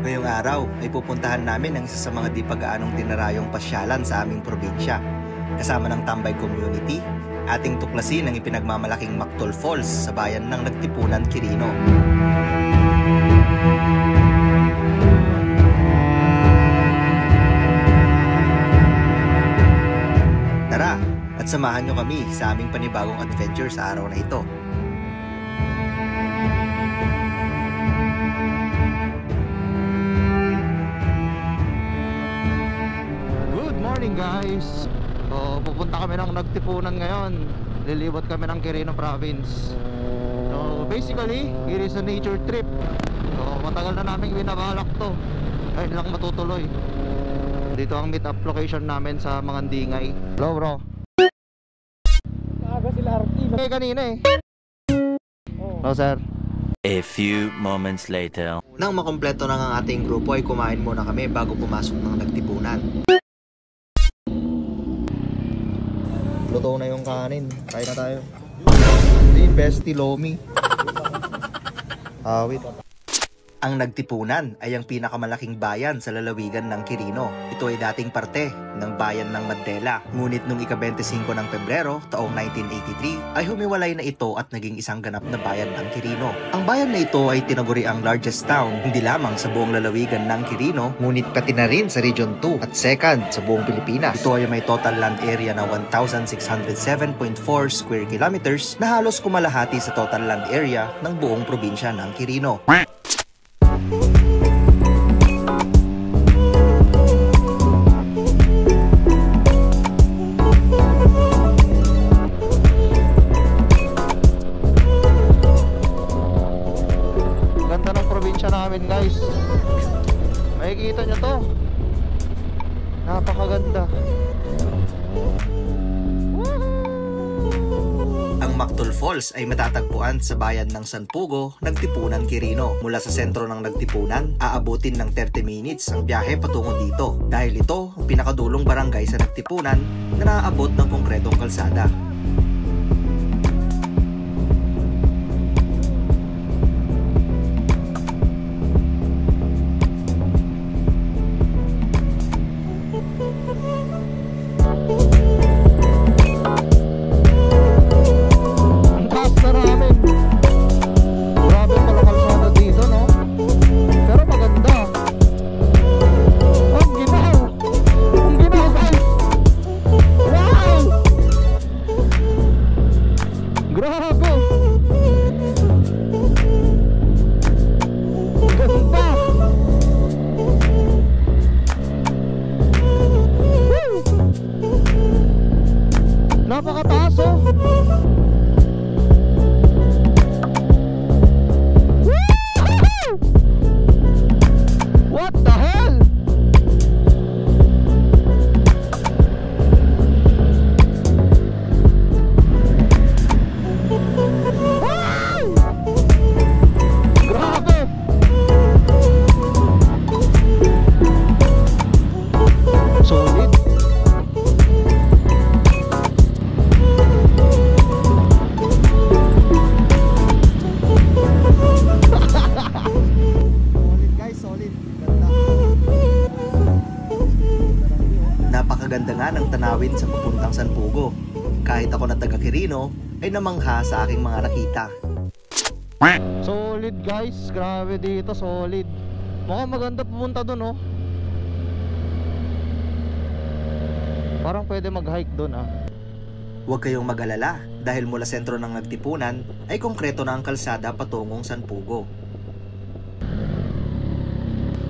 Ngayong araw ay pupuntahan namin ang isa sa mga di pag-aanong dinarayong pasyalan sa aming probinsya. Kasama ng Tambay Community, ating tuklasin ang ipinagmamalaking Mactol Falls sa bayan ng Nagtipunan, Quirino. Tara at samahan nyo kami sa aming panibagong adventure sa araw na ito. Guys, so pupunta kami ng Nagtipunan ngayon. Lilibat kami ng Quirino Province. So basically, it is a nature trip. So matagal na namin binabalak to. Ayun lang matutuloy. Dito ang meet up location namin sa Mangandingay. Hello bro. Maaga sila Arti. Okay kanina eh. Hello sir. A few moments later. Nang makompleto na ang ating grupo ay kumain muna kami bago pumasok ng Nagtipunan. Luto na yung kanin. Kain na tayo. Hindi, bestie lomi. Awit. Ang Nagtipunan ay ang pinakamalaking bayan sa lalawigan ng Quirino. Ito ay dating parte ng bayan ng Mandela. Ngunit nung ika-25 ng Pebrero taong 1983 ay humiwalay na ito at naging isang ganap na bayan ng Quirino. Ang bayan na ito ay tinaguri ang largest town hindi lamang sa buong lalawigan ng Quirino, ngunit pati na rin sa Region 2 at second sa buong Pilipinas. Ito ay may total land area na 1,607.4 square kilometers na halos kumalahati sa total land area ng buong probinsya ng Quirino. Namin guys, makikita nyo to, napakaganda. Ang Mactol Falls ay matatagpuan sa bayan ng San Pugo, Nagtipunan, Quirino. Mula sa sentro ng Nagtipunan, aabutin ng 30 minutes ang biyahe patungo dito. Dahil ito ang pinakadulong barangay sa Nagtipunan na naaabot ng konkretong kalsada. Napakataas oh. What the hell? Grabe. Solid. Napakaganda nga ng tanawin sa papuntang San Pugo. Kahit ako na taga Quirino ay namangha sa aking mga nakita. Solid guys, grabe dito, solid. Mukhang maganda pumunta dun oh. Parang pwede mag-hike dun ah. Huwag kayong mag-alala dahil mula sentro ng Nagtipunan ay konkreto na ang kalsada patungong San Pugo.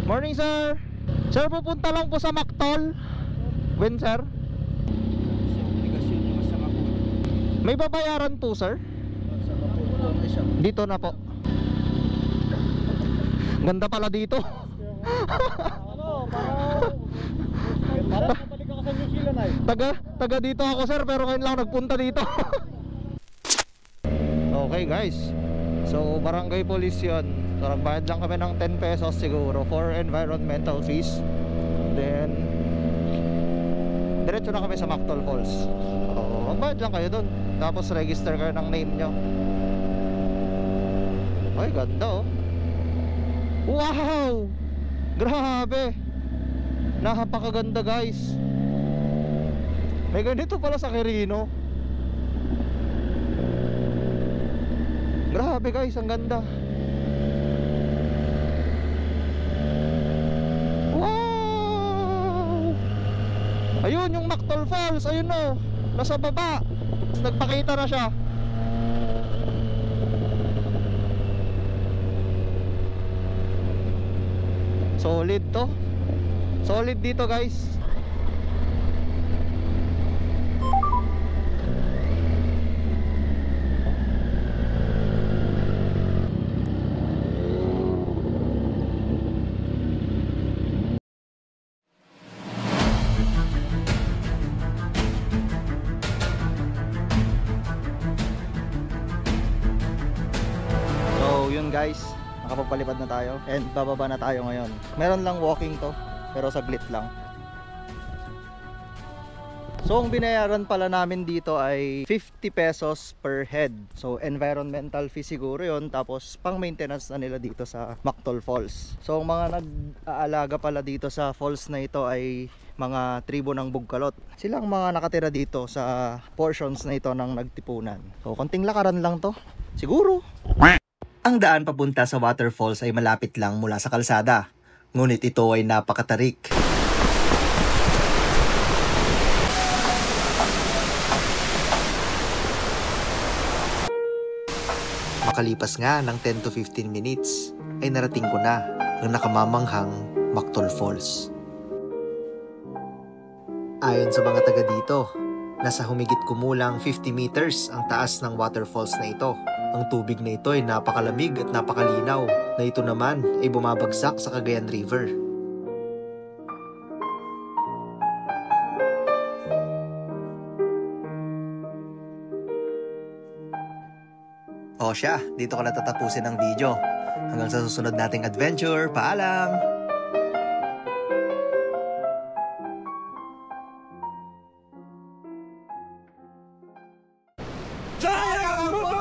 Morning sir. Sir, pupunta lang po sa Mactol. When sir? May babayaran po sir? Dito na po. Ganda pala dito. Taga dito ako sir, pero ngayon lang nagpunta dito. Okay guys, so barangay police yun. So nagbayad lang kami ng 10 pesos siguro for environmental fees. Then diretso na kami sa Mactol Falls. So magbayad lang kayo dun, tapos register kayo ng name nyo. Ay ganda oh. Wow! Grabe. Napakaganda guys. May ganito pala sa Quirino. Grabe guys, ang ganda. Wow! Ayun yung Mactol Falls, ayun o, nasa baba. Nagpakita na siya. Solid to. Solid dito guys. So yun guys, nakapagpalipad na tayo and bababa na tayo ngayon. Meron lang walking to, pero saglit lang. So ang binayaran pala namin dito ay 50 pesos per head. So environmental fee siguro yun, tapos pang maintenance na nila dito sa Mactol Falls. So ang mga nag-aalaga pala dito sa falls na ito ay mga tribo ng Bugkalot. Silang mga nakatira dito sa portions na ito ng Nagtipunan. So konting lakaran lang to siguro. Ang daan papunta sa waterfalls ay malapit lang mula sa kalsada, ngunit ito ay napakatarik. Makalipas nga ng 10 to 15 minutes ay narating ko na ang nakamamanghang Mactol Falls. Ayon sa mga taga dito, nasa humigit kumulang 50 meters ang taas ng waterfalls na ito. Ang tubig na ito ay napakalamig at napakalinaw, na ito naman ay bumabagsak sa Cagayan River. O siya, dito ko na tatapusin ang video. Hanggang sa susunod nating adventure, paalam! Sayang mo!